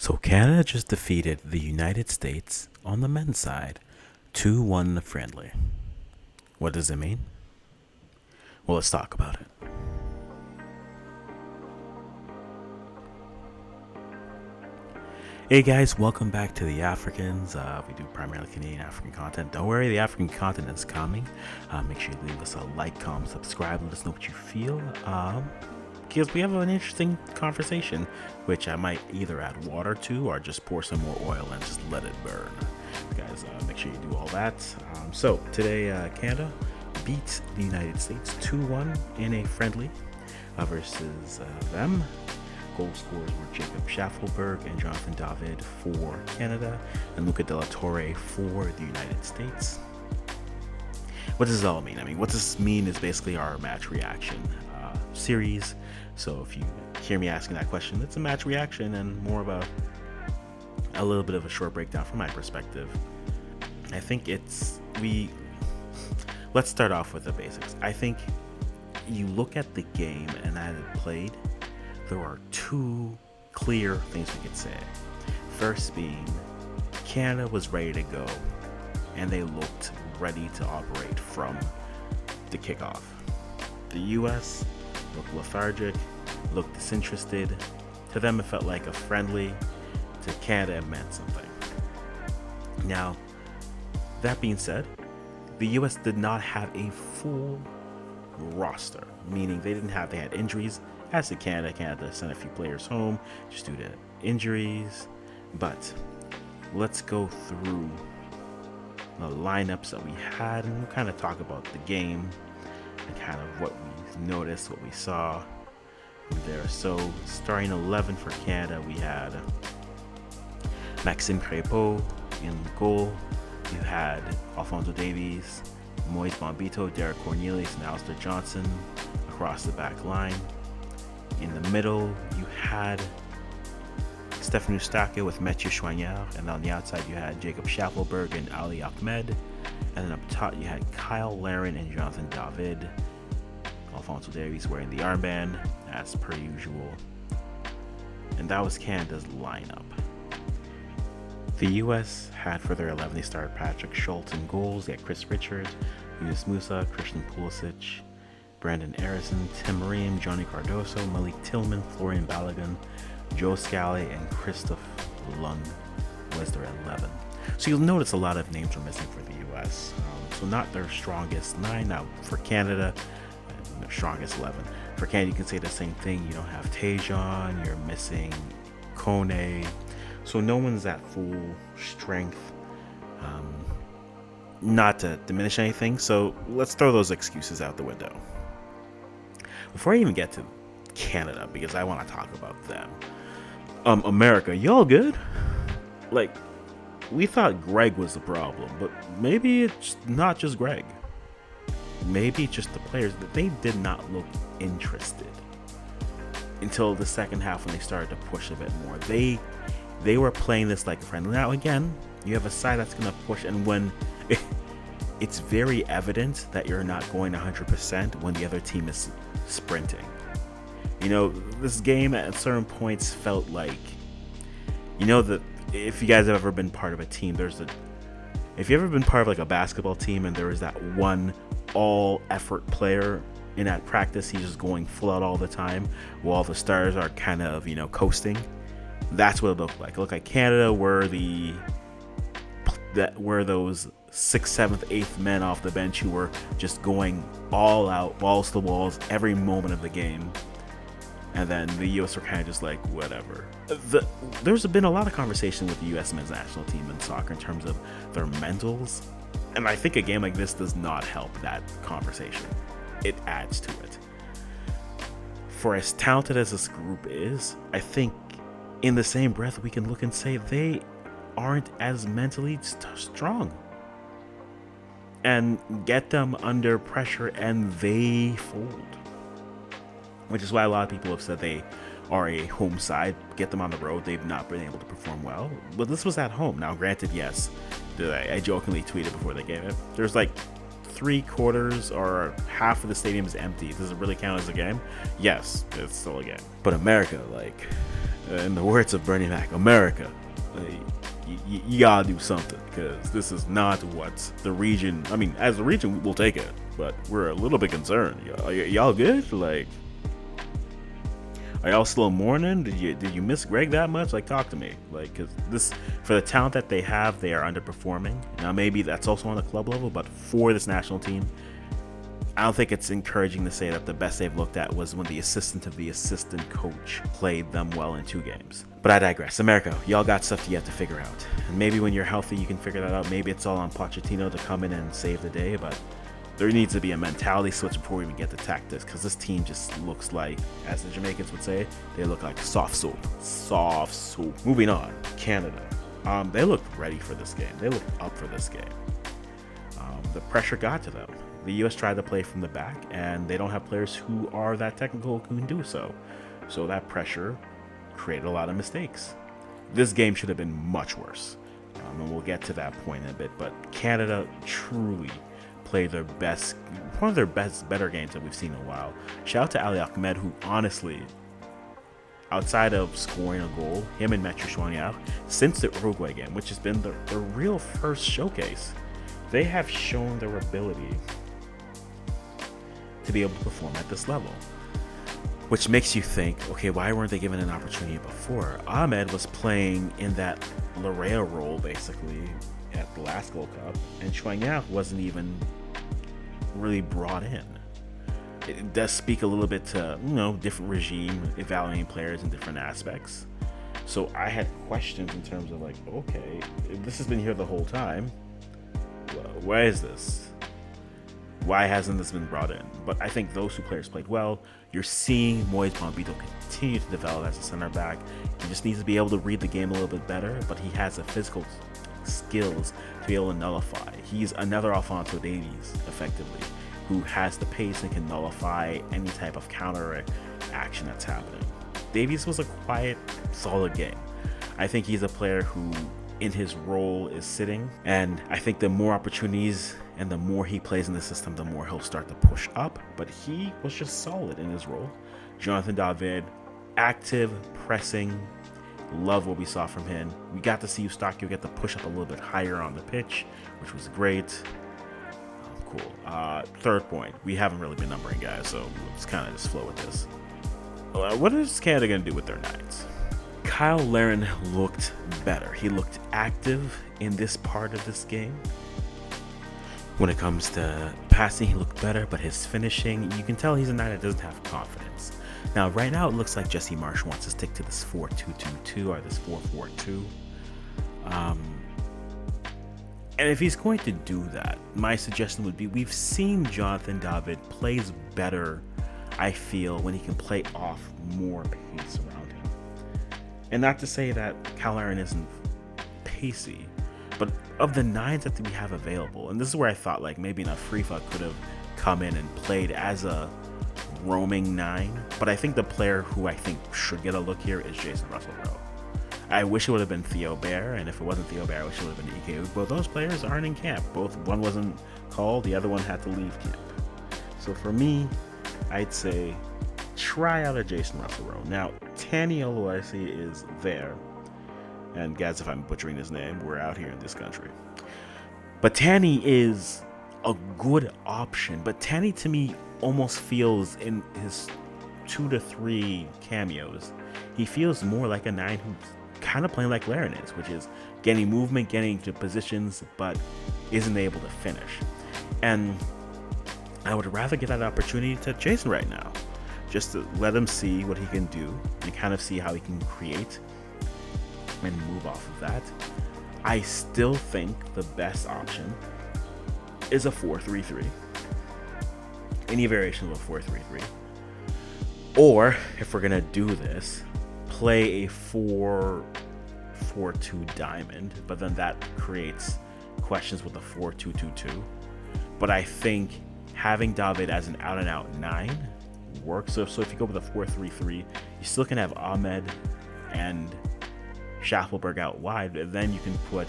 So Canada just defeated the United States on the men's side 2-1 friendly. What does it mean? Well, let's talk about it. Hey guys, welcome back to the Africans. We do primarily Canadian African content. Don't worry, the African content is coming. Make sure you leave us a like, comment, subscribe, let us know what you feel. Because we have an interesting conversation, which I might either add water to or just pour some more oil and just let it burn. Guys, make sure you do all that. So today, Canada beat the United States 2-1 in a friendly versus them. Goal scorers were Jacob Schaffelberg and Jonathan David for Canada and Luca De La Torre for the United States. What does this all mean? What does this mean is basically our match reaction series. So if you hear me asking that question, it's a match reaction and more of a little bit of a short breakdown from my perspective. I think let's start off with the basics. I think you look at the game and as it played, there are two clear things we could say. First being, Canada was ready to go, and they looked ready to operate from the kickoff. The US looked lethargic, looked disinterested. To them, it felt like a friendly. To Canada, it meant something. Now, that being said, the US did not have a full roster, meaning they had injuries. As to Canada sent a few players home just due to injuries. But let's go through the lineups that we had and we'll kind of talk about the game and kind of what we noticed, what we saw there. So starting 11 for Canada, we had Maxime Crépeau in goal. You had Alphonso Davies, Moise Bombito, Derek Cornelius, and Alistair Johnson across the back line. In the middle, you had Stéphane Eustachio with Mathieu Choignard, and on the outside, you had Jacob Schaffelberg and Ali Ahmed. And then up top, you had Kyle Larin and Jonathan David. Alphonso Davies wearing the armband, as per usual. And that was Canada's lineup. The US had for their 11, they started Patrick Schultz in goals. They had Chris Richards, Yunus Musa, Christian Pulisic, Brandon Harrison, Tim Ream, Johnny Cardoso, Malik Tillman, Florian Balogun, Joe Scally, and Christoph Lund was their 11. So you'll notice a lot of names are missing for the US. So not their strongest 9. Now for Canada, their strongest 11. For Canada, you can say the same thing. You don't have Tejan, you're missing Kone. So no one's at full strength. Not to diminish anything. So let's throw those excuses out the window. Before I even get to Canada, because I want to talk about them. America, y'all good? Like, we thought Greg was the problem, but maybe it's not just Greg. Maybe it's just the players that they did not look interested until the second half when they started to push a bit more. They were playing this like a friend. Now again, you have a side that's going to push, and when it's very evident that you're not going 100% when the other team is sprinting. This game at certain points felt like, that if you guys have ever been part of a team, if you've ever been part of like a basketball team and there is that one all effort player in that practice, he's just going full out all the time while the stars are kind of, coasting. That's what it looked like. It looked like Canada were those 6th, 7th, 8th men off the bench who were just going all out, balls to the walls, every moment of the game. And then the US were kind of just like, whatever. There's been a lot of conversation with the US men's national team in soccer in terms of their mentals. And I think a game like this does not help that conversation. It adds to it. For as talented as this group is, I think in the same breath we can look and say they aren't as mentally strong. And get them under pressure and they fold. Which is why a lot of people have said they are a home side. Get them on the road, they've not been able to perform well. But this was at home. Now granted, yes, I jokingly tweeted before the game, there's like 3/4 or half of the stadium is empty. Does it really count as a game? Yes, it's still a game. But America, In the words of Bernie Mac, America, you gotta do something, because this is not what the region. I mean, as a region, we'll take it, but we're a little bit concerned. Y'all good? Like, are y'all still mourning? Did you miss Greg that much? Like, talk to me. Like, because this, for the talent that they have, they are underperforming. Now, maybe that's also on the club level, but for this national team, I don't think it's encouraging to say that the best they've looked at was when the assistant of the assistant coach played them well in 2 games. But I digress. America, y'all got stuff you have to figure out. And maybe when you're healthy, you can figure that out. Maybe it's all on Pochettino to come in and save the day, but there needs to be a mentality switch before we even get to tactics, because this team just looks like, as the Jamaicans would say, they look like soft soup. Soft soup. Moving on, Canada. They looked ready for this game. They looked up for this game. The pressure got to them. The U.S. tried to play from the back, and they don't have players who are that technical who can do so. So that pressure created a lot of mistakes. This game should have been much worse, and we'll get to that point in a bit. But Canada truly played their best, one of their better games that we've seen in a while. Shout out to Ali Ahmed, who honestly, outside of scoring a goal, him and Mathieu Choignard, since the Uruguay game, which has been the real first showcase, they have shown their ability to be able to perform at this level, which makes you think, okay, why weren't they given an opportunity before? Ahmed was playing in that Larea role basically at the last Gold Cup, and Choignard wasn't even really brought in. It does speak a little bit to, different regime evaluating players in different aspects. So I had questions in terms of like, okay, this has been here the whole time. Why is this? Why hasn't this been brought in? But I think those 2 players played well. You're seeing Moise Bombito continue to develop as a center back. He just needs to be able to read the game a little bit better, but he has the physical skills to be able to nullify. He's another Alphonso Davies, effectively, who has the pace and can nullify any type of counter action that's happening. Davies was a quiet, solid game. I think he's a player who, in his role, is sitting, and I think the more opportunities and the more he plays in the system, the more he'll start to push up. But he was just solid in his role. Jonathan David, active, pressing, love what we saw from him. We got to see Eustáquio get to push up a little bit higher on the pitch, which was great. Cool. Third point, we haven't really been numbering guys, so let's kind of just flow with this. What is Canada going to do with their 9s? Kyle Larin looked better. He looked active in this part of this game. When it comes to passing, he looked better, but his finishing, you can tell he's a 9 that doesn't have confidence. Now, right now, it looks like Jesse Marsch wants to stick to this 4-2-2-2 or this 4-4-2. And if he's going to do that, my suggestion would be, we've seen Jonathan David plays better, I feel, when he can play off more pace around him. And not to say that Kyle Larin isn't pacey, but of the 9s that we have available, and this is where I thought like maybe Afrifa could have come in and played as a roaming 9, but I think the player who I think should get a look here is Jason Russell-Rowe. I wish it would have been Theo Bair, and if it wasn't Theo Bair, I wish it would have been Ike. But those players aren't in camp. One wasn't called, the other one had to leave camp. So for me, I'd say try out a Jason Russell-Rowe. Now, Tani Oluwase is there. And guys, if I'm butchering his name, we're out here in this country. But Tani is a good option. But Tani, to me, almost feels in his 2 to 3 cameos, he feels more like a 9 who's kind of playing like Larin is, which is getting movement, getting into positions, but isn't able to finish. And I would rather give that opportunity to Jason right now, just to let him see what he can do and kind of see how he can create and move off of that. I still think the best option is a 4-3-3, any variation of a 4-3-3, or if we're gonna do this, play a 4-4-2 diamond, but then that creates questions with a 4-2-2-2. But I think having David as an out-and-out 9 works. So if you go with a 4-3-3, you still can have Ahmed and Schaffelberg out wide, but then you can put,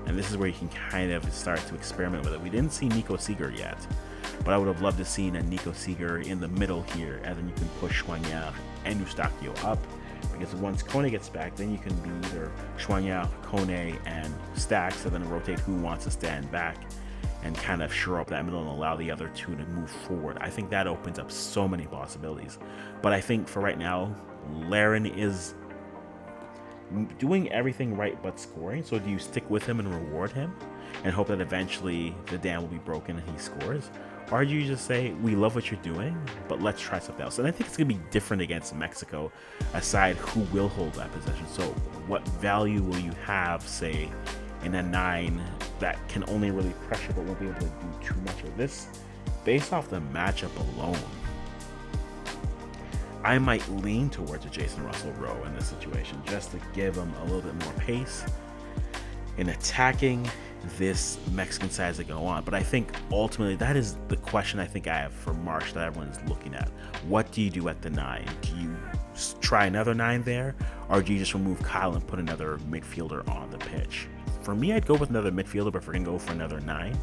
and this is where you can kind of start to experiment with it. We didn't see Nico Seeger yet, but I would have loved to seen a Nico Seeger in the middle here, and then you can push Schwanyang and Eustachio up, because once Kone gets back, then you can be either Schwanyang, Kone, and Stacks, and then rotate who wants to stand back and kind of shore up that middle and allow the other two to move forward. I think that opens up so many possibilities. But I think for right now, Laren is doing everything right but scoring. So do you stick with him and reward him and hope that eventually the dam will be broken and he scores? Or do you just say, we love what you're doing, but let's try something else? And I think it's going to be different against Mexico, aside who will hold that possession. So what value will you have, say, in a 9 that can only really pressure but won't be able to do too much of this? Based off the matchup alone, I might lean towards a Jason Russell Rowe in this situation, just to give him a little bit more pace in attacking this Mexican side as they go on. But I think ultimately that is the question I think I have for Marsh that everyone is looking at. What do you do at the 9? Do you try another 9 there, or do you just remove Kyle and put another midfielder on the pitch? For me, I'd go with another midfielder, but if we're going to go for another 9,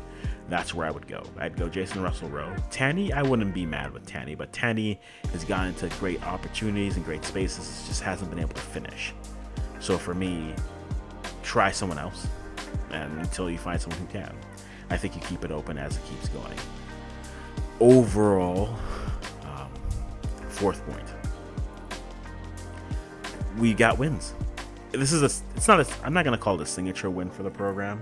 that's where I would go. I'd go Jason Russell Rowe. Tanny, I wouldn't be mad with Tanny, but Tanny has gotten into great opportunities and great spaces, just hasn't been able to finish. So for me, try someone else, and until you find someone who can. I think you keep it open as it keeps going. Overall, 4th point. We got wins. This is I'm not going to call it a signature win for the program.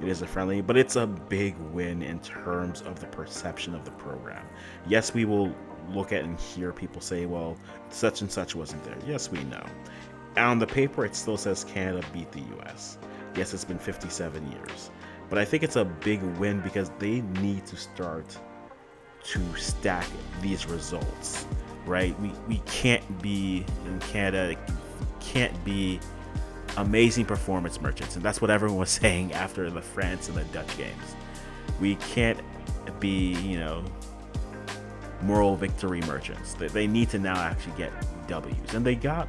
It is a friendly, but it's a big win in terms of the perception of the program. Yes, we will look at and hear people say, well, such and such wasn't there. Yes, we know. On the paper, it still says Canada beat the US. Yes, it's been 57 years. But I think it's a big win because they need to start to stack these results, right? We can't be in Canada, can't be amazing performance merchants, and that's what everyone was saying after the France and the Dutch games. We can't be, moral victory merchants. They need to now actually get W's, and they got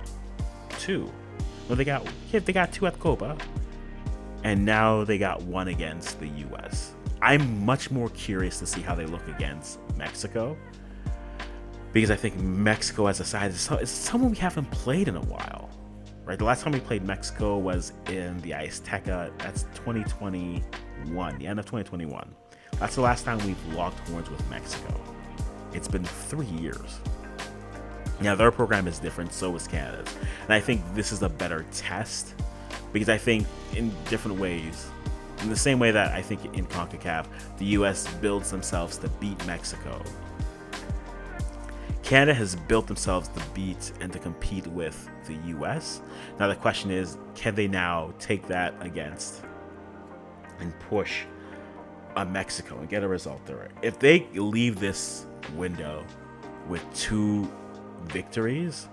2. Well, they got 2 at Copa, and now they got 1 against the US. I'm much more curious to see how they look against Mexico, because I think Mexico as a side is someone we haven't played in a while. Right, the last time we played Mexico was in the Azteca. That's 2021, the end of 2021. That's the last time we've locked horns with Mexico. It's been 3 years. Now, their program is different, so is Canada's. And I think this is a better test, because I think in different ways, in the same way that I think in CONCACAF, the US builds themselves to beat Mexico, Canada has built themselves to beat and to compete with the US. Now the question is, can they now take that against and push on Mexico and get a result there? If they leave this window with 2 victories,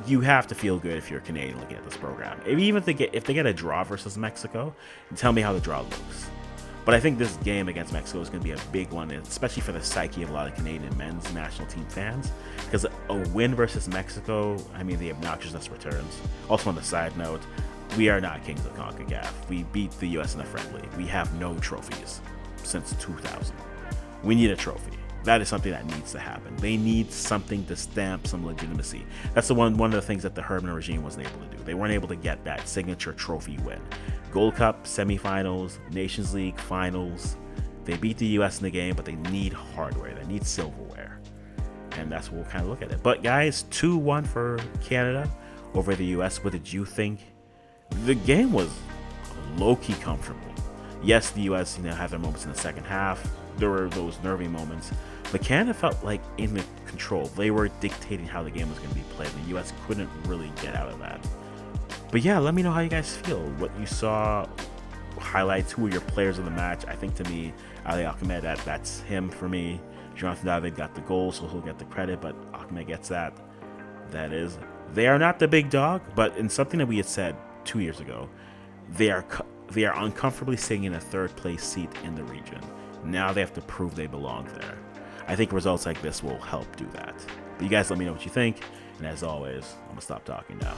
you have to feel good if you're Canadian looking at this program. Even if they get a draw versus Mexico, tell me how the draw looks. But I think this game against Mexico is going to be a big one, especially for the psyche of a lot of Canadian men's national team fans. Because a win versus Mexico, I mean, the obnoxiousness returns. Also, on the side note, we are not kings of CONCACAF. We beat the US in a friendly. We have no trophies since 2000. We need a trophy. That is something that needs to happen. They need something to stamp some legitimacy. That's one of the things that the Herman regime wasn't able to do. They weren't able to get that signature trophy win. Gold Cup, semifinals, Nations League, finals. They beat the US in the game, but they need hardware. They need silverware. And that's what we'll kind of look at it. But guys, 2-1 for Canada over the US. What did you think? The game was low-key comfortable. Yes, the US, had their moments in the second half. There were those nervy moments. But Canada felt like in the control. They were dictating how the game was going to be played. The US couldn't really get out of that. But yeah, let me know how you guys feel. What you saw, highlights, who were your players of the match. I think to me, Ali Ahmed, that's him for me. Jonathan David got the goal, so he'll get the credit, but Ahmed gets that. That is, they are not the big dog, but in something that we had said 2 years ago, they are uncomfortably sitting in a 3rd place seat in the region. Now they have to prove they belong there. I think results like this will help do that. But you guys let me know what you think, and as always, I'm going to stop talking now.